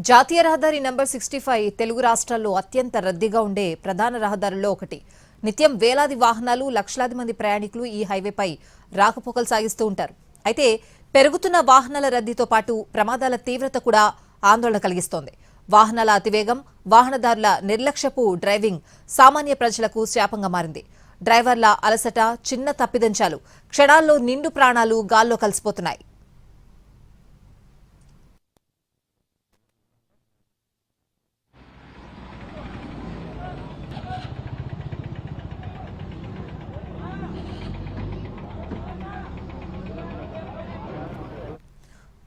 జాతీయ రహదారి నంబర్ 65 తెలుగు రాష్ట్రాల్లో అత్యంత రద్దీగా ఉండే ప్రధాన రహదారుల్లో ఒకటి. నిత్యం వేలాది వాహనాలు, లక్షలాది మంది ప్రయాణికులు ఈ హైవేపై రాకపోకలు సాగిస్తూ ఉంటారు. అయితే పెరుగుతున్న వాహనాల రద్దీతో పాటు ప్రమాదాల తీవ్రత కూడా ఆందోళన కలిగిస్తోంది. వాహనాల అతివేగం, వాహనదారుల నిర్లక్ష్యపు డ్రైవింగ్ సామాన్య ప్రజలకు శాపంగా మారింది. డ్రైవర్ల అలసట, చిన్న తప్పిదంచాలు క్షణాల్లో నిండు ప్రాణాలు గాల్లో కలిసిపోతున్నాయి.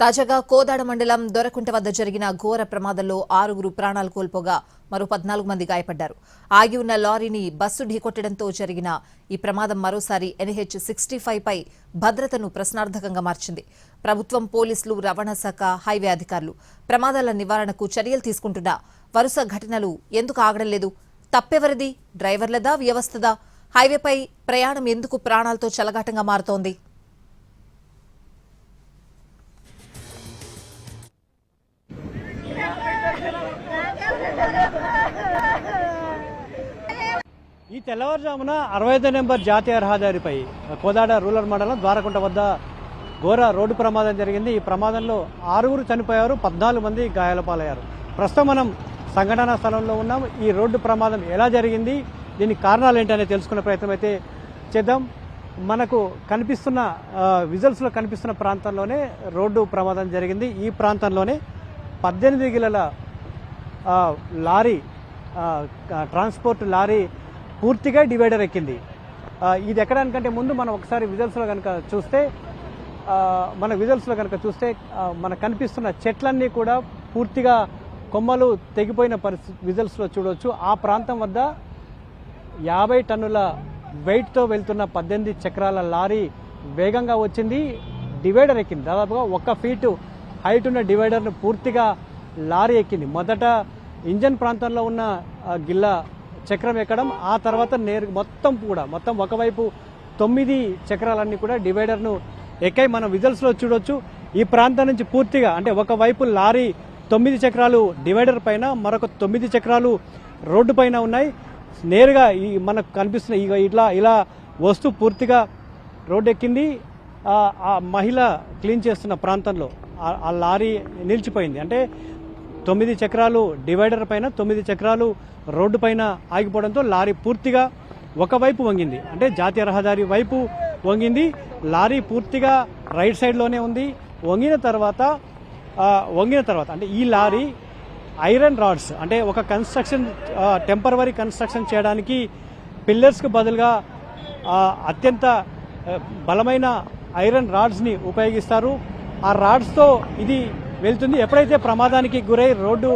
తాజాగా కోదాడ మండలం దొరకుంట వద్ద జరిగిన ఘోర ప్రమాదంలో 6 ప్రాణాలు కోల్పోగా మరో 14 మంది గాయపడ్డారు. ఆగి ఉన్న లారీని బస్సు ఢీకొట్టడంతో జరిగిన ఈ ప్రమాదం మరోసారి NH65 పై భద్రతను ప్రశ్నార్థకంగా మార్చింది. ప్రభుత్వం, పోలీసులు, రవాణా శాఖ, హైవే అధికారులు ప్రమాదాల నివారణకు చర్యలు తీసుకుంటున్నా వరుస ఘటనలు ఎందుకు ఆగడం లేదు? తప్పెవరిది? డ్రైవర్లదా, వ్యవస్థదా? హైవేపై ప్రయాణం ఎందుకు ప్రాణాలతో చెలగాటంగా మారుతోంది? ఈ తెల్లవారుజామున 65 నెంబర్ జాతీయ రహదారిపై కోదాడ రూరల్ మండలం ద్వారకుంట వద్ద ఘోర రోడ్డు ప్రమాదం జరిగింది. ఈ ప్రమాదంలో 6 చనిపోయారు, 14 మంది గాయాల పాలయ్యారు. ప్రస్తుతం మనం సంఘటనా స్థలంలో ఉన్నాం. ఈ రోడ్డు ప్రమాదం ఎలా జరిగింది, దీనికి కారణాలు ఏంటనే తెలుసుకునే ప్రయత్నం అయితే చేద్దాం. మనకు కనిపిస్తున్న విజువల్స్లో కనిపిస్తున్న ప్రాంతంలోనే రోడ్డు ప్రమాదం జరిగింది. ఈ ప్రాంతంలోనే 18 గిలల లారీ, ట్రాన్స్పోర్ట్ లారీ పూర్తిగా డివైడర్ ఎక్కింది. ఇది ఎక్కడానికంటే ముందు మనం ఒకసారి విజువల్స్లో కనుక చూస్తే మనకు కనిపిస్తున్న చెట్లన్నీ కూడా పూర్తిగా కొమ్మలు తెగిపోయిన పరిస్థితి విజువల్స్లో చూడవచ్చు. ఆ ప్రాంతం వద్ద 50 టన్నుల వెయిట్తో వెళ్తున్న 18 చక్రాల లారీ వేగంగా వచ్చింది, డివైడర్ ఎక్కింది. దాదాపుగా 1 ఫీటు హైట్ ఉన్న డివైడర్ను పూర్తిగా లారీ ఎక్కింది. మొదట ఇంజన్ ప్రాంతంలో ఉన్న గిల్ల చక్రం ఎక్కడం, ఆ తర్వాత మొత్తం ఒకవైపు 9 చక్రాలన్నీ కూడా డివైడర్ను ఎక్కాయి. మనం విజువల్స్లో చూడొచ్చు. ఈ ప్రాంతం నుంచి పూర్తిగా అంటే ఒకవైపు లారీ 9 చక్రాలు డివైడర్ పైన, మరొక 9 చక్రాలు రోడ్డు పైన ఉన్నాయి. నేరుగా ఈ మనకు కనిపిస్తున్న ఇలా వస్తూ పూర్తిగా రోడ్డు ఎక్కింది. ఆ మహిళ క్లీన్ చేస్తున్న ప్రాంతంలో ఆ లారీ నిలిచిపోయింది. అంటే 9 చక్రాలు డివైడర్ పైన, 9 చక్రాలు రోడ్డు పైన ఆగిపోవడంతో లారీ పూర్తిగా ఒకవైపు వంగింది. అంటే జాతీయ రహదారి వైపు వంగింది. లారీ పూర్తిగా రైట్ సైడ్లోనే ఉంది. వంగిన తర్వాత అంటే ఈ లారీ ఐరన్ రాడ్స్, అంటే ఒక టెంపరవరీ కన్స్ట్రక్షన్ చేయడానికి పిల్లర్స్కు బదులుగా అత్యంత బలమైన ఐరన్ రాడ్స్ని ఉపయోగిస్తారు. ఆ రాడ్స్తో ఇది వెళ్తుంది. ఎప్పుడైతే ప్రమాదానికి గురై రోడ్డు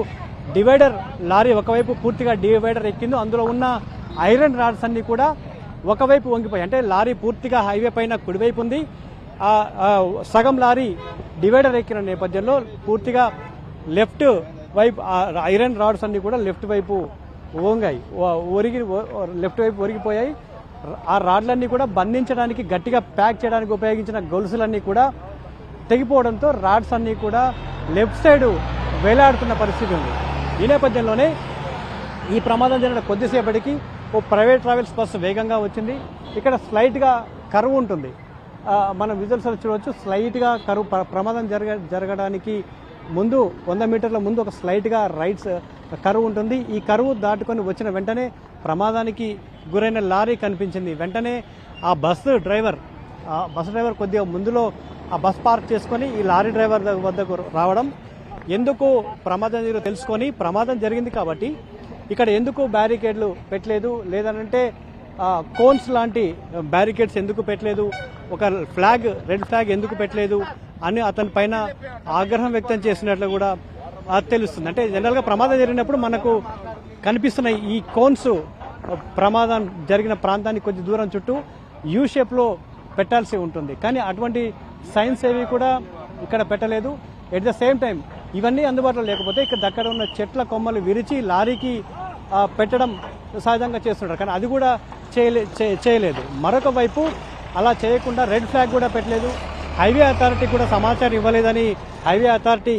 డివైడర్ లారీ ఒకవైపు పూర్తిగా డివైడర్ ఎక్కిందో అందులో ఉన్న ఐరన్ రాడ్స్ అన్ని కూడా ఒకవైపు వంగిపోయి, అంటే లారీ పూర్తిగా హైవే పైన కుడివైపు ఉంది. సగం లారీ డివైడర్ ఎక్కిన నేపథ్యంలో పూర్తిగా లెఫ్ట్ వైపు ఐరన్ రాడ్స్ అన్ని కూడా లెఫ్ట్ వైపు ఒరిగిపోయాయి. ఆ రాడ్లన్నీ కూడా బంధించడానికి, గట్టిగా ప్యాక్ చేయడానికి ఉపయోగించిన గొలుసులన్నీ కూడా తెగిపోవడంతో రాడ్స్ అన్నీ కూడా లెఫ్ట్ సైడ్ వేలాడుతున్న పరిస్థితి ఉంది. ఈ నేపథ్యంలోనే ఈ ప్రమాదం జరిగిన కొద్దిసేపటికి ఓ ప్రైవేట్ ట్రావెల్స్ బస్సు వేగంగా వచ్చింది. ఇక్కడ స్లైట్గా కరువు ఉంటుంది. మనం విజువల్స్ చూడవచ్చు. స్లైట్గా కరువు, ప్రమాదం జరగడానికి ముందు 100 మీటర్ల ముందు ఒక స్లైట్గా కరువు ఉంటుంది. ఈ కరువు దాటుకొని వచ్చిన వెంటనే ప్రమాదానికి గురైన లారీ కనిపించింది. వెంటనే ఆ బస్సు డ్రైవర్ కొద్దిగా ముందులో ఆ బస్ పార్క్ చేసుకొని ఈ లారీ డ్రైవర్ వద్దకు రావడం, ఎందుకు ప్రమాదం తెలుసుకొని, ప్రమాదం జరిగింది కాబట్టి ఇక్కడ ఎందుకు బ్యారికేడ్లు పెట్టలేదు, లేదనంటే కోన్స్ లాంటి బ్యారికేడ్స్ ఎందుకు పెట్టలేదు, ఒక రెడ్ ఫ్లాగ్ ఎందుకు పెట్టలేదు అని అతని పైన ఆగ్రహం వ్యక్తం చేసినట్లు కూడా తెలుస్తుంది. అంటే జనరల్గా ప్రమాదం జరిగినప్పుడు మనకు కనిపిస్తున్న ఈ కోన్స్ ప్రమాదం జరిగిన ప్రాంతానికి కొద్ది దూరం చుట్టూ యూ షేప్లో పెట్టాల్సి ఉంటుంది. కానీ అటువంటి సైన్స్ ఏవి కూడా ఇక్కడ పెట్టలేదు. ఎట్ ద సేమ్ టైం ఇవన్నీ అందుబాటులో లేకపోతే ఇక్కడ ఉన్న చెట్ల కొమ్మలు విరిచి లారీకి పెట్టడం సహజంగా చేస్తుంటారు. కానీ అది కూడా చేయలేదు. మరొక వైపు అలా చేయకుండా రెడ్ ఫ్లాగ్ కూడా పెట్టలేదు. హైవే అథారిటీ కూడా సమాచారం ఇవ్వలేదని హైవే అథారిటీ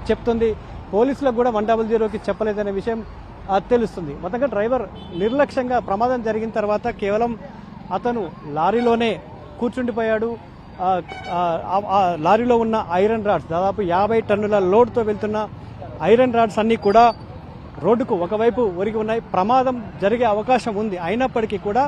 చెప్తుంది. పోలీసులకు కూడా 100కి చెప్పలేదనే విషయం తెలుస్తుంది. మొత్తంగా డ్రైవర్ నిర్లక్ష్యంగా ప్రమాదం జరిగిన తర్వాత కేవలం అతను లారీలోనే కూర్చుండిపోయాడు. లారీలో ఉన్న ఐరన్ రాడ్స్ దాదాపు 50 టన్నుల లోడ్తో వెళ్తున్న ఐరన్ రాడ్స్ అన్నీ కూడా రోడ్డుకు ఒకవైపు ఒరిగి ఉన్నాయి. ప్రమాదం జరిగే అవకాశం ఉంది. అయినప్పటికీ కూడా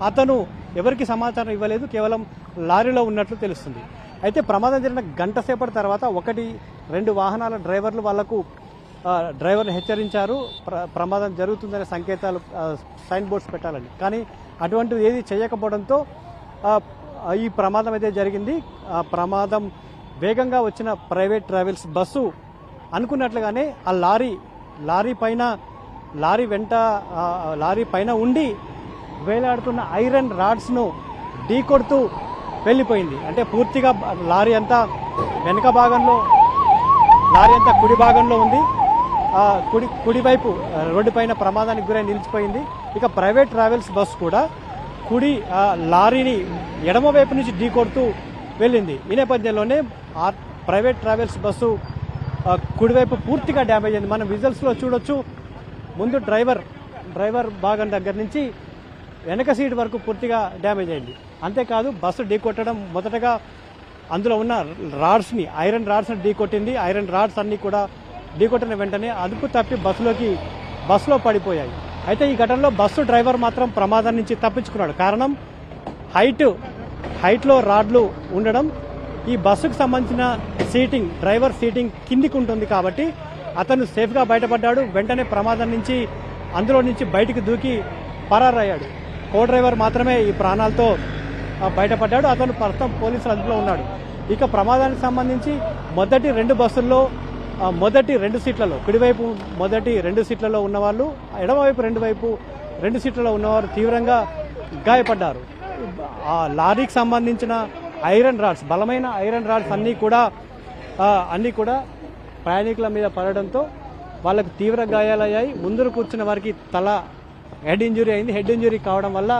అతను ఎవరికి సమాచారం ఇవ్వలేదు, కేవలం లారీలో ఉన్నట్లు తెలుస్తుంది. అయితే ప్రమాదం జరిగిన గంట సేపటి తర్వాత 1-2 వాహనాల డ్రైవర్లు వాళ్లకు డ్రైవర్ని హెచ్చరించారు ప్రమాదం జరుగుతుందనే సంకేతాలు సైన్ బోర్డ్స్ పెట్టాలని. కానీ అటువంటిది ఏది చేయకపోవడంతో ఈ ప్రమాదం అయితే జరిగింది. ప్రమాదం వేగంగా వచ్చిన ప్రైవేట్ ట్రావెల్స్ బస్సు అనుకున్నట్లుగానే ఆ లారీ పైన ఉండి వేలాడుతున్న ఐరన్ రాడ్స్ను ఢీకొడుతూ వెళ్ళిపోయింది. అంటే పూర్తిగా లారీ అంతా వెనుక భాగంలో, లారీ అంతా కుడి భాగంలో ఉంది. కుడివైపు రోడ్డు పైన ప్రమాదానికి గురై నిలిచిపోయింది. ఇక ప్రైవేట్ ట్రావెల్స్ బస్సు కూడా లారీని ఎడమ వైపు నుంచి ఢీకొడుతూ వెళ్ళింది. ఈ నేపథ్యంలోనే ప్రైవేట్ ట్రావెల్స్ బస్సు కుడివైపు పూర్తిగా డ్యామేజ్ అయింది. మనం విజువల్స్లో చూడొచ్చు. ముందు డ్రైవర్ భాగం దగ్గర నుంచి వెనక సీట్ వరకు పూర్తిగా డ్యామేజ్ అయింది. అంతేకాదు బస్సు ఢీకొట్టడం మొదటగా అందులో ఉన్న ఐరన్ రాడ్స్ని ఢీకొట్టింది. ఐరన్ రాడ్స్ అన్నీ కూడా ఢీకొట్టిన వెంటనే అదుపు తప్పి బస్సులో పడిపోయాయి. అయితే ఈ ఘటనలో బస్సు డ్రైవర్ మాత్రం ప్రమాదం నుంచి తప్పించుకున్నాడు. కారణం హైట్లో రాడ్లు ఉండడం. ఈ బస్సుకు సంబంధించిన డ్రైవర్ సీటింగ్ కిందికి ఉంటుంది కాబట్టి అతను సేఫ్గా బయటపడ్డాడు. వెంటనే ప్రమాదం నుంచి అందులో నుంచి బయటికి దూకి పరారయ్యాడు. కో డ్రైవర్ మాత్రమే ఈ ప్రాణాలతో బయటపడ్డాడు. అతను ప్రస్తుతం పోలీసుల అదుపులో ఉన్నాడు. ఇక ప్రమాదానికి సంబంధించి మొదటి 2 బస్సుల్లో మొదటి 2 సీట్లలో, కుడివైపు మొదటి 2 సీట్లలో ఉన్నవాళ్ళు, ఎడమవైపు 2 సీట్లలో ఉన్నవారు తీవ్రంగా గాయపడ్డారు. ఆ లారీకి సంబంధించిన ఐరన్ రాడ్స్, బలమైన ఐరన్ రాడ్స్ అన్నీ కూడా ప్రయాణికుల మీద పడడంతో వాళ్ళకు తీవ్ర గాయాలయ్యాయి. ముందర కూర్చున్న వారికి హెడ్ ఇంజురీ అయింది. హెడ్ ఇంజురీ కావడం వల్ల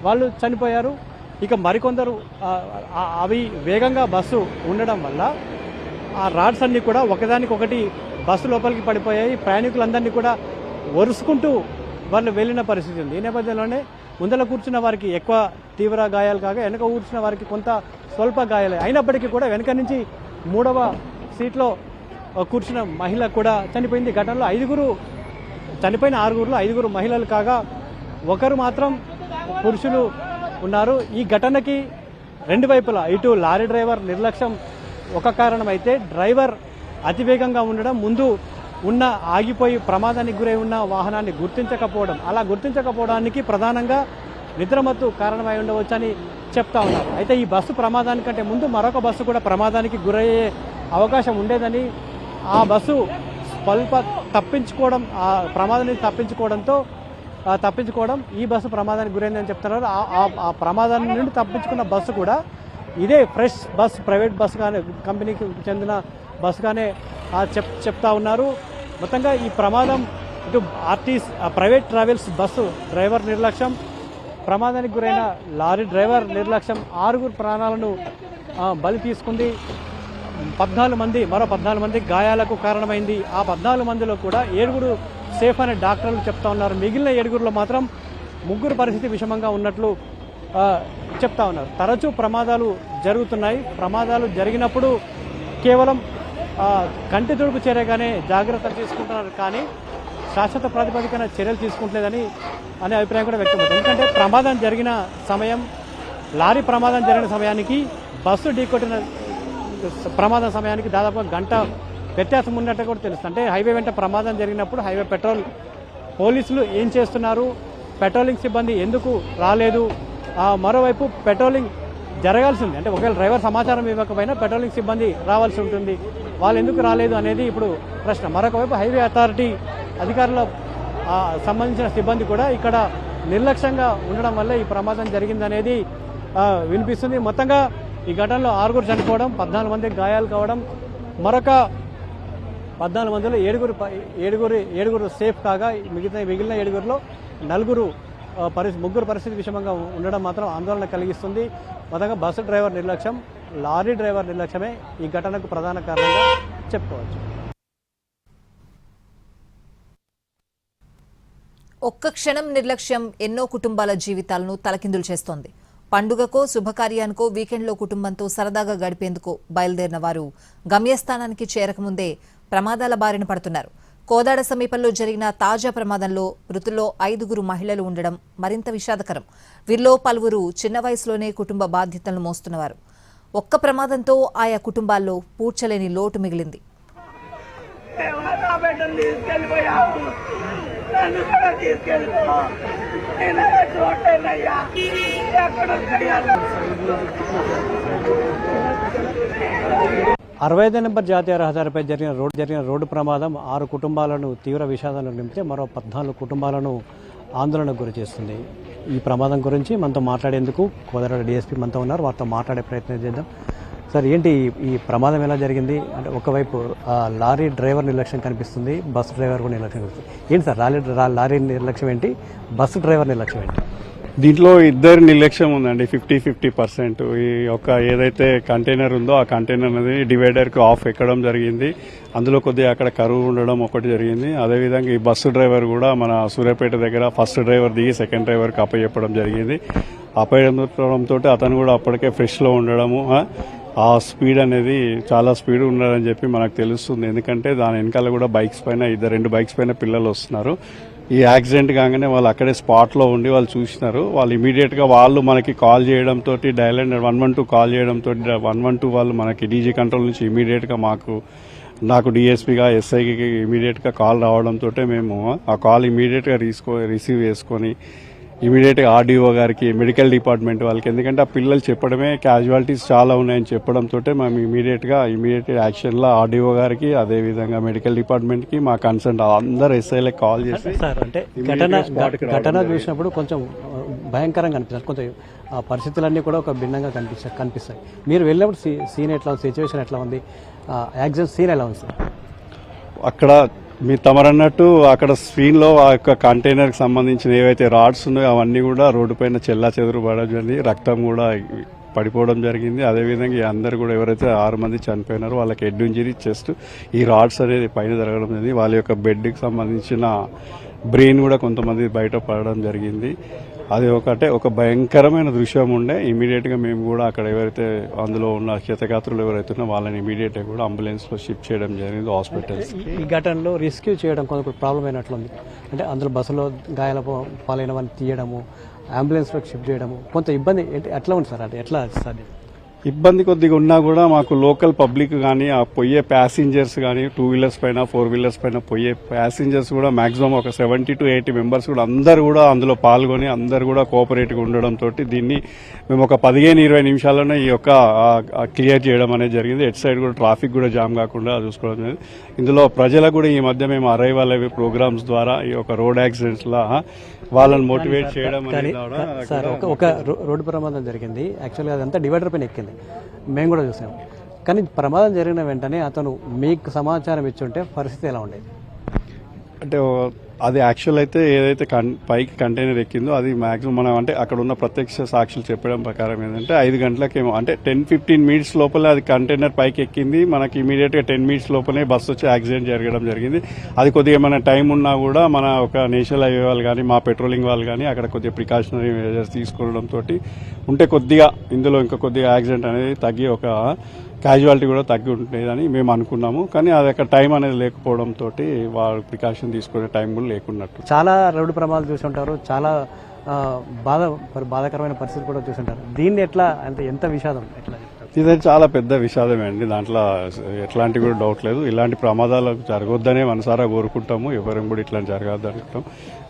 వాళ్ళు చనిపోయారు. ఇక మరికొందరు అవి వేగంగా బస్సు ఉండడం వల్ల ఆ రాడ్స్ అన్నీ కూడా ఒకదానికొకటి బస్సు లోపలికి పడిపోయాయి. ప్రయాణికులందరినీ కూడా ఒరుసుకుంటూ వాళ్ళు వెళ్ళిన పరిస్థితి ఉంది. ఈ నేపథ్యంలోనే ముందర కూర్చున్న వారికి ఎక్కువ తీవ్ర గాయాలు కాగా వెనక కూర్చున్న వారికి కొంత స్వల్ప గాయాలు అయినప్పటికీ కూడా వెనక నుంచి 3వ సీట్లో కూర్చున్న మహిళ కూడా చనిపోయింది. ఘటనలో చనిపోయిన 6గురులో 5 మహిళలు కాగా ఒకరు మాత్రం పురుషులు ఉన్నారు. ఈ ఘటనకి 2 వైపులా ఇటు లారీ డ్రైవర్ నిర్లక్ష్యం ఒక కారణం అయితే, డ్రైవర్ అతివేగంగా ఉండడం, ముందు ఆగిపోయి ప్రమాదానికి గురై ఉన్న వాహనాన్ని గుర్తించకపోవడానికి ప్రధానంగా నిద్రమత్తు కారణమై ఉండవచ్చని చెప్తా ఉన్నారు. అయితే ఈ బస్సు ప్రమాదానికంటే ముందు మరొక బస్సు కూడా ప్రమాదానికి గురయ్యే అవకాశం ఉండేదని, ఆ బస్సు ఆ ప్రమాదం నుంచి తప్పించుకోవడం ఈ బస్సు ప్రమాదానికి గురైందని చెప్తున్నారు. ఆ ప్రమాదాన్ని నుండి తప్పించుకున్న బస్సు కూడా ఇదే ఫ్రెష్ బస్, ప్రైవేట్ బస్సుగానే, కంపెనీకి చెందిన బస్సుగానే చెప్తా ఉన్నారు. మొత్తంగా ఈ ప్రమాదం ఇటు ప్రైవేట్ ట్రావెల్స్ బస్సు డ్రైవర్ నిర్లక్ష్యం, ప్రమాదానికి గురైన లారీ డ్రైవర్ నిర్లక్ష్యం 6 ప్రాణాలను బలి తీసుకుంది. మరో 14 మంది గాయాలకు కారణమైంది. ఆ 14 మందిలో కూడా 7 సేఫ్ అనే డాక్టర్లు చెప్తా ఉన్నారు. మిగిలిన 7లో మాత్రం 3 పరిస్థితి విషమంగా ఉన్నట్లు చెప్తా ఉన్నారు. తరచూ ప్రమాదాలు జరుగుతున్నాయి. ప్రమాదాలు జరిగినప్పుడు కేవలం కంటి తుడుపు చర్యగానే జాగ్రత్తలు తీసుకుంటున్నారు, కానీ శాశ్వత ప్రాతిపదికన చర్యలు తీసుకుంటలేదని అనే అభిప్రాయం కూడా వ్యక్తమవుతుంది. ఎందుకంటే లారీ ప్రమాదం జరిగిన సమయానికి బస్సు ఢీకొట్టిన ప్రమాదం సమయానికి దాదాపుగా గంట వ్యత్యాసం ఉన్నట్టు కూడా తెలుస్తుంది. అంటే హైవే వెంట ప్రమాదం జరిగినప్పుడు హైవే పోలీసులు ఏం చేస్తున్నారు, పెట్రోలింగ్ సిబ్బంది ఎందుకు రాలేదు, మరోవైపు పెట్రోలింగ్ జరగాల్సింది, అంటే ఒకవేళ డ్రైవర్ సమాచారం ఇవ్వకపోయినా పెట్రోలింగ్ సిబ్బంది రావాల్సి ఉంటుంది, వాళ్ళు ఎందుకు రాలేదు అనేది ఇప్పుడు ప్రశ్న. మరొకవైపు హైవే అథారిటీ అధికారుల సంబంధించిన సిబ్బంది కూడా ఇక్కడ నిర్లక్ష్యంగా ఉండడం వల్ల ఈ ప్రమాదం జరిగిందనేది వినిపిస్తుంది. మొత్తంగా ఈ ఘటనలో 6 చనిపోవడం, 14 మంది గాయాలు కావడం, మరొక 14 మందిలో 7 సేఫ్ కాగా మిగిలిన 7లో 3 పరిస్థితి విషమంగా ఉండడం మాత్రం ఆందోళన కలిగిస్తుంది. మొదటగా బస్సు డ్రైవర్ నిర్లక్ష్యం, లారీ డ్రైవర్ నిర్లక్ష్యమే ఈ ఘటనకు ప్రధాన కారణంగా చెప్పుకోవచ్చు. ఒక్క క్షణం నిర్లక్ష్యం ఎన్నో కుటుంబాల జీవితాలను తలకిందులు చేస్తోంది. పండుగకో శుభకార్యానికో వీకెండ్లో కుటుంబంతో సరదాగా గడిపేందుకు బయలుదేరిన వారు గమ్యస్థానానికి చేరకముందే ప్రమాదాల బారిన పడుతున్నారు. కోదాడ సమీపంలో జరిగిన తాజా ప్రమాదంలో మృతుల్లో 5 మహిళలు ఉండడం మరింత విషాదకరం. వీరిలో పలువురు చిన్న వయసులోనే కుటుంబ బాధ్యతలను మోస్తున్నవారు. ఒక్క ప్రమాదంతో ఆయా కుటుంబాల్లో పూడ్చలేని లోటు మిగిలింది. నన్ను కూడా తీసుకెళ్ళిపో. నేను చూడలేనయ్యా. ఎక్కడ 65 నెంబర్ జాతీయ రహదారిపై జరిగిన రోడ్డు ప్రమాదం 6 కుటుంబాలను తీవ్ర విషాదంలో నింపితే మరో 14 కుటుంబాలను ఆందోళనకు గురి చేస్తుంది. ఈ ప్రమాదం గురించి మనతో మాట్లాడేందుకు కోదాడ డీఎస్పీ మనతో ఉన్నారు. వారితో మాట్లాడే ప్రయత్నం చేద్దాం. సార్, ఏంటి ఈ ప్రమాదం ఎలా జరిగింది? అంటే ఒకవైపు లారీ డ్రైవర్ నిర్లక్ష్యం కనిపిస్తుంది, బస్సు డ్రైవర్ కూడా నిర్లక్ష్యం కనిపిస్తుంది. ఏంటి సార్ లారీ నిర్లక్ష్యం ఏంటి, బస్సు డ్రైవర్ నిర్లక్ష్యం ఏంటి? దీంట్లో ఇద్దరు నిర్లక్ష్యం ఉందండి. 50-50%. ఈ యొక్క ఏదైతే కంటైనర్ ఉందో ఆ కంటైనర్ అనేది డివైడర్కి ఆఫ్ ఎక్కడం జరిగింది. అందులో కొద్దిగా అక్కడ కరువు ఉండడం ఒకటి జరిగింది. అదేవిధంగా ఈ బస్సు డ్రైవర్ కూడా మన సూర్యాపేట దగ్గర ఫస్ట్ డ్రైవర్ దిగి సెకండ్ డ్రైవర్కి అప్పచెప్పడం జరిగింది. అప్పచెప్పడంతో అతను కూడా అప్పటికే ఫ్రెష్లో ఉండడము, ఆ స్పీడ్ అనేది చాలా స్పీడ్ ఉన్నారని చెప్పి మనకు తెలుస్తుంది. ఎందుకంటే దాని వెనకాల కూడా బైక్స్ పైన 2 బైక్స్ పైన పిల్లలు వస్తున్నారు. ఈ యాక్సిడెంట్ కాగానే వాళ్ళు అక్కడే స్పాట్లో ఉండి వాళ్ళు చూసినారు. వాళ్ళు ఇమీడియట్గా వాళ్ళు మనకి కాల్ చేయడంతో డయల్ 112 కాల్ చేయడంతో 112 వాళ్ళు మనకి డీజీ కంట్రోల్ నుంచి ఇమీడియట్గా నాకు డిఎస్పీగా ఎస్ఐకి ఇమీడియట్గా కాల్ రావడంతో మేము ఆ కాల్ ఇమీడియట్గా రిసీవ్ చేసుకొని ఇమీడియట్గా ఆర్డీఓ గారికి, మెడికల్ డిపార్ట్మెంట్ వాళ్ళకి, ఎందుకంటే ఆ పిల్లలు చెప్పడమే క్యాజువాలిటీస్ చాలా ఉన్నాయని చెప్పడంతో మేము ఇమీడియట్ యాక్షన్లో ఆర్డీఓ గారికి, అదేవిధంగా మెడికల్ డిపార్ట్మెంట్కి, మా కన్సర్న్ అందరు ఎస్ఐలకు కాల్ చేసి సార్, అంటే ఘటన చూసినప్పుడు కొంచెం భయంకరంగా అనిపిస్తుంది. కొంచెం ఆ పరిస్థితులన్నీ కూడా ఒక భిన్నంగా కనిపిస్తాయి. మీరు వెళ్ళినప్పుడు సీన్ ఎట్లా ఉంది, సిచ్యువేషన్ ఎట్లా ఉంది, యాక్సిడెంట్ సీన్ ఎలా ఉంది సార్? అక్కడ మీరు తమరన్నట్టు అక్కడ స్క్రీన్లో ఆ యొక్క కంటైనర్కి సంబంధించిన ఏవైతే రాడ్స్ ఉన్నాయో అవన్నీ కూడా రోడ్డు పైన చెల్లా చెదురు పడడం జరిగింది. రక్తం కూడా పడిపోవడం జరిగింది. అదేవిధంగా అందరు కూడా ఎవరైతే 6 మంది చనిపోయినారో వాళ్ళకి హెడ్ ఇంజరీ, చెస్ట్, ఈ రాడ్స్ అనేది పైన జరగడం జరిగింది. వాళ్ళ యొక్క బెడ్కి సంబంధించిన బ్రెయిన్ కూడా కొంతమంది బయట పడడం జరిగింది. అది ఒక భయంకరమైన దృశ్యం ఉండే. ఇమీడియట్గా మేము కూడా అక్కడ ఎవరైతే అందులో ఉన్న క్షతగాత్రులు ఎవరైతే ఉన్నారో వాళ్ళని ఇమీడియట్గా కూడా అంబులెన్స్లో షిఫ్ట్ చేయడం జరిగింది హాస్పిటల్స్. ఈ ఘటనలో రెస్క్యూ చేయడం కొంచెం ప్రాబ్లం అయినట్లుంది. అంటే అందులో బస్సులో గాయాల పాలైన వారిని తీయడము, అంబులెన్స్లోకి షిఫ్ట్ చేయడము కొంత ఇబ్బంది ఎట్లా ఉంది సార్? అంటే ఎట్లా సార్ ఇబ్బంది కొద్దిగా ఉన్నా కూడా మాకు లోకల్ పబ్లిక్ కానీ, ఆ పోయే ప్యాసింజర్స్ కానీ, 2 వీలర్స్ పైన 4 వీలర్స్ పైన పోయే ప్యాసింజర్స్ కూడా మాక్సిమం ఒక 70 to 80 మెంబర్స్ కూడా అందరు కూడా అందులో పాల్గొని అందరు కూడా కోఆపరేట్గా ఉండడంతో దీన్ని మేము ఒక 15-20 నిమిషాల్లోనే ఈ యొక్క క్లియర్ చేయడం అనేది జరిగింది. ఎట్ సైడ్ కూడా ట్రాఫిక్ కూడా జామ్ కాకుండా చూసుకోవడం జరిగింది. ఇందులో ప్రజలకు కూడా ఈ మధ్య మేము అరైవల్ అవి ప్రోగ్రామ్స్ ద్వారా ఈ యొక్క రోడ్ యాక్సిడెంట్స్లో వాళ్ళని మోటివేట్ చేయడం అనేది. సార్, ఒక రోడ్డు ప్రమాదం జరిగింది. యాక్చువల్గా అదంతా డివైడర్ పైన ఎక్కింది, మేము కూడా చూసాం. కానీ ప్రమాదం జరిగిన వెంటనే అతను మీకు సమాచారం ఇచ్చుంటే పరిస్థితి ఎలా ఉండేది? అంటే అది యాక్చువల్ అయితే ఏదైతే పైకి కంటైనర్ ఎక్కిందో అది మాక్సిమం మనం అంటే అక్కడ ఉన్న ప్రత్యక్ష సాక్షులు చెప్పడం ప్రకారం ఏంటంటే 5 గంటలకేమో అంటే 10-15 మినిట్స్ లోపలే అది కంటైనర్ పైకి ఎక్కింది. మనకి ఇమీడియట్గా 10 మినిట్స్ లోపలే బస్సు వచ్చి యాక్సిడెంట్ జరగడం జరిగింది. అది కొద్దిగా మన టైం ఉన్నా కూడా మన ఒక నేషనల్ హైవే వాళ్ళు కానీ, మా పెట్రోలింగ్ వాళ్ళు కానీ అక్కడ కొద్దిగా ప్రికాషనరీ మెజర్స్ తీసుకోవడంతో ఉంటే కొద్దిగా ఇందులో ఇంకా కొద్దిగా యాక్సిడెంట్ అనేది తగ్గి ఒక క్యాజువాలిటీ కూడా తగ్గి ఉంటుందని మేము అనుకున్నాము. కానీ అది అక్కడ టైం అనేది లేకపోవడంతో వాళ్ళు ప్రికాషన్ తీసుకునే టైం కూడా లేకున్నట్టు. చాలా రోడ్డు ప్రమాదాలు చూసి ఉంటారు, చాలా బాధాకరమైన పరిస్థితి కూడా చూసి ఉంటారు. దీన్ని ఎట్లా అంటే ఎంత విషాదం ఎట్లా? ఇది చాలా పెద్ద విషాదమే అండి. దాంట్లో ఎట్లాంటి కూడా డౌట్ లేదు. ఇలాంటి ప్రమాదాలు జరగొద్దనే మనసారా కోరుకుంటాము. ఎవరం కూడా ఇట్లాంటి జరగద్దు అనుకుంటాం.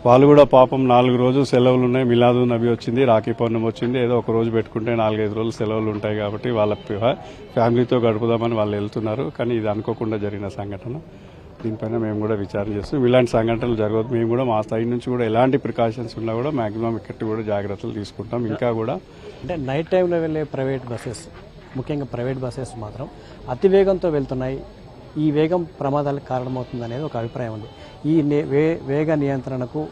వాళ్ళు కూడా పాపం 4 రోజులు సెలవులు ఉన్నాయి. మిలాదు నబీ వచ్చింది, రాఖీ పౌర్ణమి వచ్చింది. ఏదో ఒక రోజు పెట్టుకుంటే 4-5 రోజులు సెలవులు ఉంటాయి కాబట్టి వాళ్ళ ఫ్యామిలీతో గడుపుదామని వాళ్ళు వెళ్తున్నారు. కానీ ఇది అనుకోకుండా జరిగిన సంఘటన. దీనిపైన మేము కూడా విచారణ చేస్తాం. ఇలాంటి సంఘటనలు జరగదు. మేము కూడా మా సైడ్ నుంచి కూడా ఎలాంటి ప్రికాషన్స్ ఉన్నా కూడా మాక్సిమం ఇక్కడ కూడా జాగ్రత్తలు తీసుకుంటాం. ఇంకా కూడా అంటే నైట్ టైంలో వెళ్ళే ప్రైవేట్ బస్సెస్, ముఖ్యంగా ప్రైవేట్ బస్సెస్ మాత్రం అతి వేగంతో వెళ్తున్నాయి. ఈ వేగం ప్రమాదాలకు కారణమవుతుంది అనేది ఒక అభిప్రాయం ఉంది. ఈ వేగ నియంత్రణకు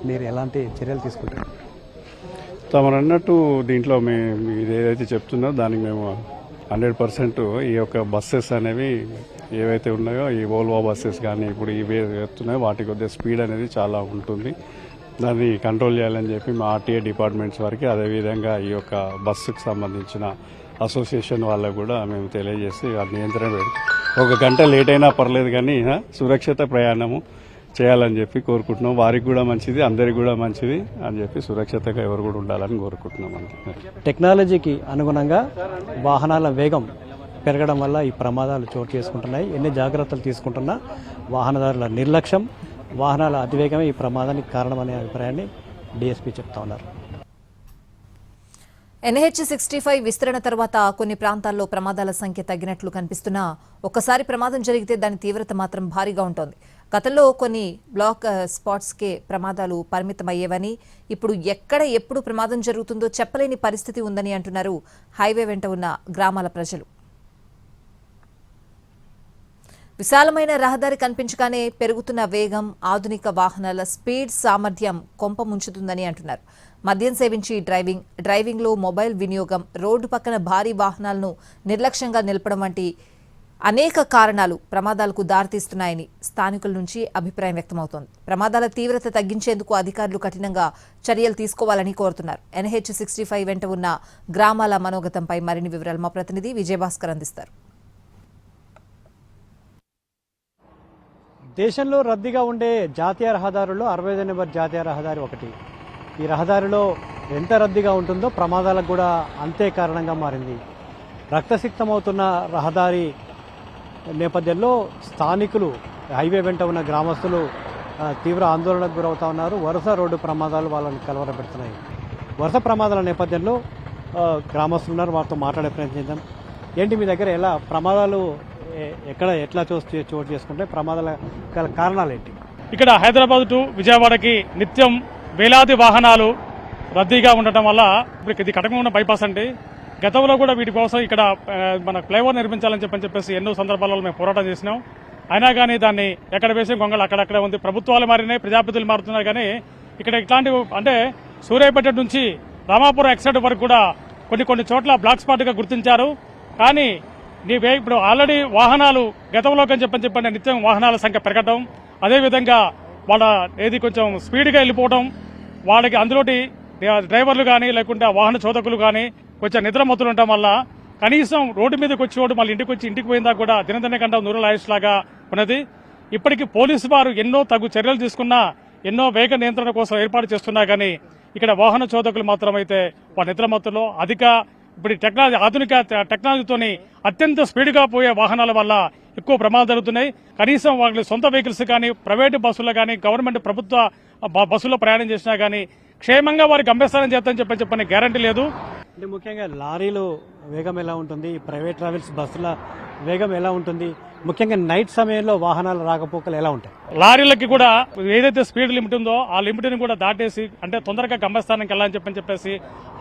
మీరు ఎలాంటి చర్యలు తీసుకుంటారు? తమరు అన్నట్టు దీంట్లో మేము ఏదైతే చెప్తున్నారో దానికి మేము 100% ఈ యొక్క బస్సెస్ అనేవి ఏవైతే ఉన్నాయో ఈ వోల్వో బస్సెస్ కానీ ఇప్పుడు ఇవి వేస్తున్నాయో వాటి కొద్దిగా స్పీడ్ అనేది చాలా ఉంటుంది. దాన్ని కంట్రోల్ చేయాలని చెప్పి మా ఆర్టీఏ డిపార్ట్మెంట్స్ వారికి, అదేవిధంగా ఈ యొక్క బస్సుకు సంబంధించిన అసోసియేషన్ వాళ్ళకు కూడా మేము తెలియజేసి అది నియంత్రణ పెట్టి 1 గంట లేట్ అయినా పర్లేదు కానీ సురక్షిత ప్రయాణము చేయాలని చెప్పి కోరుకుంటున్నాం. వారికి కూడా మంచిది, అందరికి కూడా మంచిది అని చెప్పి సురక్షితంగా ఎవరు కూడా ఉండాలని కోరుకుంటున్నాం. అంతే. టెక్నాలజీకి అనుగుణంగా వాహనాల వేగం పెరగడం వల్ల ఈ ప్రమాదాలు చోటు చేసుకుంటున్నాయి. ఎన్ని జాగ్రత్తలు తీసుకుంటున్నా వాహనదారుల నిర్లక్ష్యం, వాహనాల అతివేగమే ఈ ప్రమాదానికి కారణమనే అభిప్రాయాన్ని డీఎస్పీ చెప్తా ఉన్నారు. NH-65 విస్తరణ తర్వాత కొన్ని ప్రాంతాల్లో ప్రమాదాల సంఖ్య తగ్గినట్లు కనిపిస్తున్నా ఒక్కసారి ప్రమాదం జరిగితే దాని తీవ్రత మాత్రం భారీగా ఉంటుంది. గతంలో కొన్ని బ్లాక్ స్పాట్స్కే ప్రమాదాలు పరిమితమయ్యేవని, ఇప్పుడు ఎక్కడ ఎప్పుడు ప్రమాదం జరుగుతుందో చెప్పలేని పరిస్థితి ఉందని అంటున్నారు హైవే వెంట ఉన్న గ్రామాల ప్రజలు. విశాలమైన రహదారి కనిపించగానే పెరుగుతున్న వేగం, ఆధునిక వాహనాల స్పీడ్ సామర్థ్యం కొంప ముంచుతుందని అంటున్నారు. మద్యం సేవించి డ్రైవింగ్లో మొబైల్ వినియోగం, రోడ్డు పక్కన భారీ వాహనాలను నిర్లక్ష్యంగా నిలపడం వంటి అనేక కారణాలు ప్రమాదాలకు దారితీస్తున్నాయని స్థానికుల నుంచి అభిప్రాయం వ్యక్తమవుతోంది. ప్రమాదాల తీవ్రత తగ్గించేందుకు అధికారులు కఠినంగా చర్యలు తీసుకోవాలని కోరుతున్నారు. NH-65 వెంట ఉన్న గ్రామాల మనోగతంపై మరిన్ని వివరాలు మా ప్రతినిధి విజయభాస్కర్ అందిస్తారు. దేశంలో రద్దీగా ఉండే జాతీయ రహదారుల్లో 65 నెంబర్ జాతీయ రహదారి ఒకటి. ఈ రహదారిలో ఎంత రద్దీగా ఉంటుందో ప్రమాదాలకు కూడా అంతే కారణంగా మారింది. రక్తసిక్తమవుతున్న రహదారి నేపథ్యంలో స్థానికులు, హైవే వెంట ఉన్న గ్రామస్తులు తీవ్ర ఆందోళనకు గురవుతా ఉన్నారు. వరుస రోడ్డు ప్రమాదాలు వాళ్ళని కలవరపెడుతున్నాయి. వరుస ప్రమాదాల నేపథ్యంలో గ్రామస్తులు ఉన్నారు, వారితో మాట్లాడే ప్రయత్నిద్దాం. ఏంటి మీ దగ్గర ఎలా ప్రమాదాలు ఎట్లా చోటు చేసుకుంటే ప్రమాదాల కారణాలు ఏంటి? ఇక్కడ హైదరాబాద్ టు విజయవాడకి నిత్యం వేలాది వాహనాలు రద్దీగా ఉండటం వల్ల ఇప్పుడు ఇది కటకమున్న బైపాస్ అండి. గతంలో కూడా వీటి కోసం ఇక్కడ మన ఫ్లైఓవర్ నిర్మించాలని చెప్పేసి ఎన్నో సందర్భాలలో మేము పోరాటం చేసినాం. అయినా కానీ దాన్ని ఎక్కడ వేసే గొంగళ అక్కడక్కడే ఉంది. ప్రభుత్వాలు మారినాయి, ప్రజాప్రతినిధులు మారుతున్నారు, కానీ ఇక్కడ ఇట్లాంటి అంటే సూర్యాపేట నుంచి రామాపురం ఎక్సైడ్ వరకు కూడా కొన్ని చోట్ల బ్లాక్ స్పాట్గా గుర్తించారు. కానీ ఇప్పుడు ఆల్రెడీ వాహనాలు గతంలో చెప్పండి నిత్యం వాహనాల సంఖ్య పెరగడం, అదేవిధంగా వాళ్ళ కొంచెం స్పీడ్గా వెళ్ళిపోవడం, వాళ్ళకి అందులోటి డ్రైవర్లు కానీ లేకుంటే వాహన చోదకులు కానీ కొంచెం నిద్రమత్తులు ఉండటం వల్ల కనీసం రోడ్డు మీదకి వచ్చేవాడు మళ్ళీ ఇంటికి పోయిందా కూడా దినదిన కంటే నూరల ఆయుష్ లాగా ఉన్నది. ఇప్పటికీ పోలీసు వారు ఎన్నో తగు చర్యలు తీసుకున్నా, ఎన్నో వేగ నియంత్రణ కోసం ఏర్పాటు చేస్తున్నా కానీ ఇక్కడ వాహన చోదకులు మాత్రం అయితే వాళ్ళ నిద్రమత్తులో ఇప్పుడు ఆధునిక టెక్నాలజీతోని అత్యంత స్పీడ్గా పోయే వాహనాల వల్ల ఎక్కువ ప్రమాదాలు జరుగుతున్నాయి. కనీసం వాళ్ళ సొంత వెహికల్స్ కానీ, ప్రైవేటు బస్సులు కానీ, గవర్నమెంట్ ప్రభుత్వ బస్సుల్లో ప్రయాణం చేసినా కానీ క్షేమంగా వారి గమ్యస్థానం చేస్తారని చెప్పని గ్యారంటీ లేదు. అంటే ముఖ్యంగా లారీలు వేగం ఎలా ఉంటుంది, ప్రైవేట్ ట్రావెల్స్ బస్సుల వేగం ఎలా ఉంటుంది, ముఖ్యంగా నైట్ సమయంలో వాహనాల రాకపోకలు ఎలా ఉంటాయి? లారీలకి కూడా ఏదైతే స్పీడ్ లిమిట్ ఉందో ఆ లిమిట్ ని కూడా దాటేసి అంటే తొందరగా గమ్యస్థానానికి వెళ్ళాలని చెప్పేసి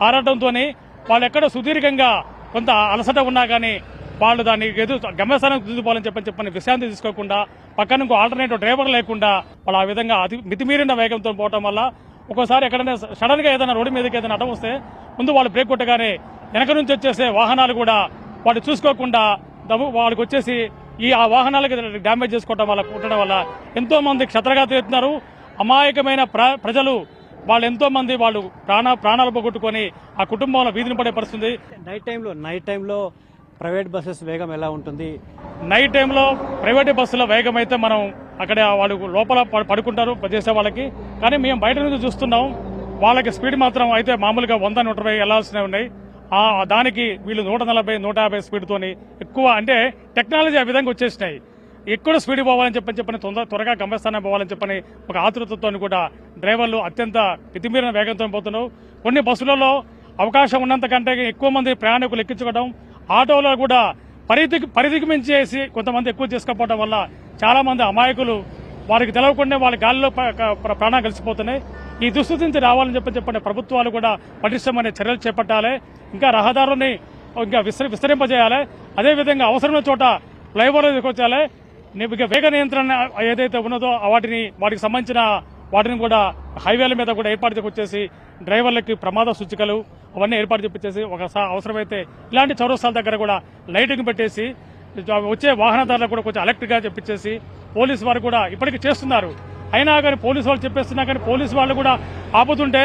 ఆరాటంతో వాళ్ళు ఎక్కడ సుదీర్ఘంగా కొంత అలసట ఉన్నా కానీ వాళ్ళు దాన్ని గమ్యస్థానం దిద్దుకోవాలని చెప్పని విశ్రాంతి తీసుకోకుండా పక్కన ఇంకో ఆల్టర్నేటివ్ డ్రైవర్ లేకుండా వాళ్ళు ఆ విధంగా మితిమీరిన వేగంతో పోవడం వల్ల ఒక్కోసారి ఎక్కడైనా సడన్ గా ఏదైనా రోడ్డు మీదకి ఏదైనా అడ్డం వస్తే ముందు వాళ్ళు బ్రేక్ కొట్టగానే వెనక నుంచి వచ్చేసే వాహనాలు కూడా వాళ్ళు చూసుకోకుండా వాళ్ళకి వచ్చేసి ఆ వాహనాలకి డ్యామేజ్ చేసుకోవడం వల్ల కుట్టడం వల్ల ఎంతో మంది క్షతగాతులు అవుతున్నారు. అమాయకమైన ప్రజలు వాళ్ళు ఎంతో మంది వాళ్ళు ప్రాణాలు పోగొట్టుకొని ఆ కుటుంబంలో వీధిని పడే పరిస్థితి. నైట్ టైంలో ప్రైవేట్ బస్సెస్ వేగం ఎలా ఉంటుంది? నైట్ టైంలో ప్రైవేట్ బస్సుల వేగం అయితే మనం అక్కడ వాళ్ళు లోపల పడుకుంటారు చేసే వాళ్ళకి, కానీ మేము బయట నుంచి చూస్తున్నాం వాళ్ళకి స్పీడ్ మాత్రం అయితే మామూలుగా 100-120 వెళ్లాల్సినవి ఉన్నాయి. దానికి వీళ్ళు 140-150 స్పీడ్తోని ఎక్కువ, అంటే టెక్నాలజీ ఆ విధంగా వచ్చేసినాయి. ఎక్కువ స్పీడ్ పోవాలని చెప్పని త్వరగా గమ్యస్థానం పోవాలని చెప్పని ఒక ఆతృతతో కూడా డ్రైవర్లు అత్యంత మితిమీరిన వేగంతో పోతున్నారు. కొన్ని బస్సులలో అవకాశం ఉన్నంత కంటే ఎక్కువ మంది ప్రయాణికులు ఎక్కించుకోవడం, ఆటోలో కూడా పరిధికి మించేసి కొంతమంది ఎక్కువ చేసుకపోవడం వల్ల చాలా మంది అమాయకులు వారికి తెలవకుండా వాళ్ళ గాలిలో ప్రాణాలు కలిసిపోతున్నాయి. ఈ దుస్థితి నుంచి రావాలని చెప్పని ప్రభుత్వాలు కూడా పటిష్టమైన చర్యలు చేపట్టాలి. ఇంకా రహదారులని ఇంకా విస్తరింపజేయాలి. అదేవిధంగా అవసరమైన చోట ఫ్లైఓవర్లు తీసుకొచ్చాలి. వేగ నియంత్రణ ఏదైతే ఉన్నదో వాటికి సంబంధించిన వాటిని కూడా హైవేల మీద కూడా ఏర్పాటు చేసుకొచ్చేసి డ్రైవర్లకి ప్రమాద సూచికలు అవన్నీ ఏర్పాటు చేపించేసి అవసరమైతే ఇలాంటి చౌరస్తాల దగ్గర కూడా లైటింగ్ పెట్టేసి వచ్చే వాహనదారులకు కూడా కొంచెం అలర్ట్గా చెప్పించేసి పోలీసు వారు కూడా ఇప్పటికీ చేస్తున్నారు. అయినా కానీ పోలీసు వాళ్ళు చెప్పేస్తున్నా కానీ పోలీసు వాళ్ళు కూడా ఆపుతుంటే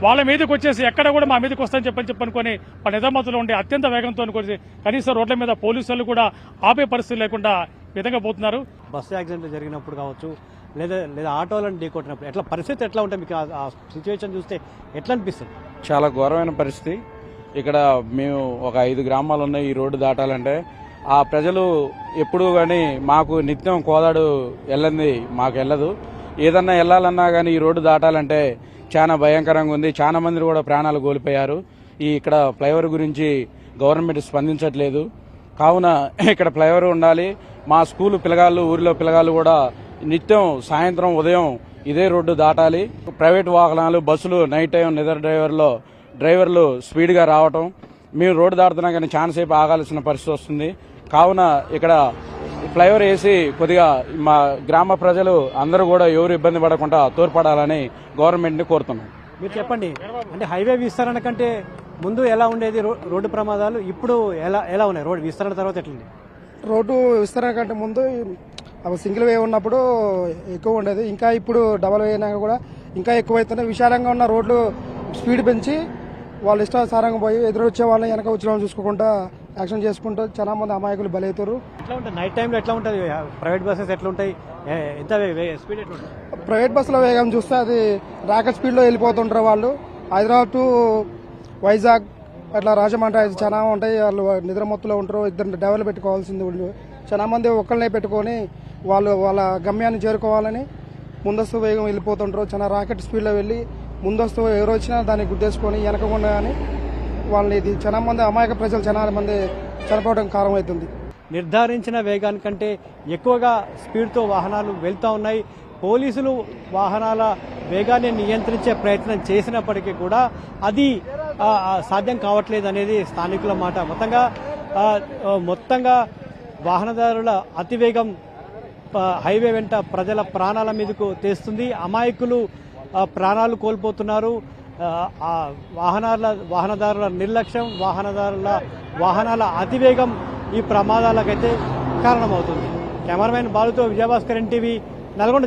వాళ్ళ మీదకి వచ్చేసి ఎక్కడ కూడా మా మీదకి వస్తాయని చెప్పనుకొని వాళ్ళ నిజామతులు ఉండి అత్యంత వేగంతో కొట్టి కనీసం రోడ్ల మీద పోలీసు వాళ్ళు కూడా ఆపే పరిస్థితి లేకుండా ఈ విధంగా పోతున్నారు. బస్సు యాక్సిడెంట్లు జరిగినప్పుడు కావచ్చు, లేదా ఆటోలను ఢీకొట్టినప్పుడు ఎట్లా పరిస్థితి ఎట్లా ఉంటుంది మీకు? ఆ సిచ్యువేషన్ చూస్తే ఎట్లా అనిపిస్తుంది? చాలా ఘోరమైన పరిస్థితి. ఇక్కడ మేము ఒక 5 గ్రామాలు ఉన్నాయి ఈ రోడ్డు దాటాలంటే. ఆ ప్రజలు ఎప్పుడూ కానీ మాకు నిత్యం కోదాడు వెళ్ళంది మాకు వెళ్ళదు. ఏదన్నా వెళ్ళాలన్నా కానీ ఈ రోడ్డు దాటాలంటే చాలా భయంకరంగా ఉంది. చాలా మంది కూడా ప్రాణాలు కోల్పోయారు. ఇక్కడ ఫ్లైఓవర్ గురించి గవర్నమెంట్ స్పందించట్లేదు. కావున ఇక్కడ ఫ్లైఓవర్ ఉండాలి. మా స్కూలు పిల్లగాళ్ళు, ఊరిలో పిల్లగాళ్ళు కూడా నిత్యం సాయంత్రం ఉదయం ఇదే రోడ్డు దాటాలి. ప్రైవేట్ వాహనాలు, బస్సులు నైట్ టైం నిద్ర డ్రైవర్లు స్పీడ్గా రావటం, మేము రోడ్డు దాటుతున్నా కానీ చాలాసేపు ఆగాల్సిన పరిస్థితి వస్తుంది. కావున ఇక్కడ ఫ్లైఓవర్ వేసి కొద్దిగా మా గ్రామ ప్రజలు అందరూ కూడా ఎవరు ఇబ్బంది పడకుండా తోడ్పడాలని గవర్నమెంట్ని కోరుతున్నాం. మీరు చెప్పండి, అంటే హైవే విస్తరణ కంటే ముందు ఎలా ఉండేది రోడ్డు ప్రమాదాలు, ఇప్పుడు ఎలా ఉన్నాయి? రోడ్డు విస్తరణ తర్వాత ఎట్లుంది? రోడ్డు విస్తరణ కంటే ముందు సింగిల్ వే ఉన్నప్పుడు ఎక్కువ ఉండేది. ఇంకా ఇప్పుడు డబల్ వే అయినాక కూడా ఇంకా ఎక్కువైతున్నాయి. విశాలంగా ఉన్న రోడ్లు స్పీడ్ పెంచి వాళ్ళు ఇష్టానుసారంగా పోయి ఎదురొచ్చే వాళ్ళని వెనక వచ్చిన వాళ్ళని చూసుకోకుండా యాక్షన్ చేసుకుంటూ చాలా మంది అమాయకులు బలవుతారు. ఎట్లా ఉంటుంది నైట్ టైంలో? ఎట్లా ఉంటుంది? ప్రైవేట్ బస్సెస్ ఎట్లా ఉంటాయి? ఎంత స్పీడ్ ఎట్లా ఉంటుంది? ప్రైవేట్ బస్సుల వేగం చూస్తే అది రాకెట్ స్పీడ్లో వెళ్ళిపోతుంటారు వాళ్ళు. హైదరాబాద్ టు వైజాగ్ అట్లా రాజమండ్రి అది చాలా ఉంటాయి. వాళ్ళు నిద్ర మొత్తులో ఉంటారు. 2 డ్రైవర్లు పెట్టుకోవాల్సింది వాళ్ళు. చాలా మంది ఒక్కళ్ళనే పెట్టుకొని వాళ్ళ గమ్యాన్ని చేరుకోవాలని ముందస్తు వేగం వెళ్ళిపోతుంటారు. చాలా రాకెట్ స్పీడ్లో వెళ్ళి ముందస్తు ఎవరు వచ్చినా దాన్ని గుద్దేసుకొని వెనకకుండా కానీ వాళ్ళని ఇది చాలా మంది అమాయక ప్రజలు చాలా మంది చనిపోవడం కారణమవుతుంది. నిర్ధారించిన వేగానికంటే ఎక్కువగా స్పీడ్తో వాహనాలు వెళ్తూ ఉన్నాయి. పోలీసులు వాహనాల వేగాన్ని నియంత్రించే ప్రయత్నం చేసినప్పటికీ కూడా అది సాధ్యం కావట్లేదు అనేది స్థానికుల మాట. మొత్తంగా వాహనదారుల అతివేగం హైవే వెంట ప్రజల ప్రాణాల మీదకు తెస్తుంది. అమాయకులు ప్రాణాలు కోల్పోతున్నారు. వాహనదారుల నిర్లక్ష్యం, వాహనాల అతివేగం ఈ ప్రమాదాలకైతే కారణమవుతుంది. కెమెరామెన్ బాలుతో విజయభాస్కర్, NTV, నల్గొండ.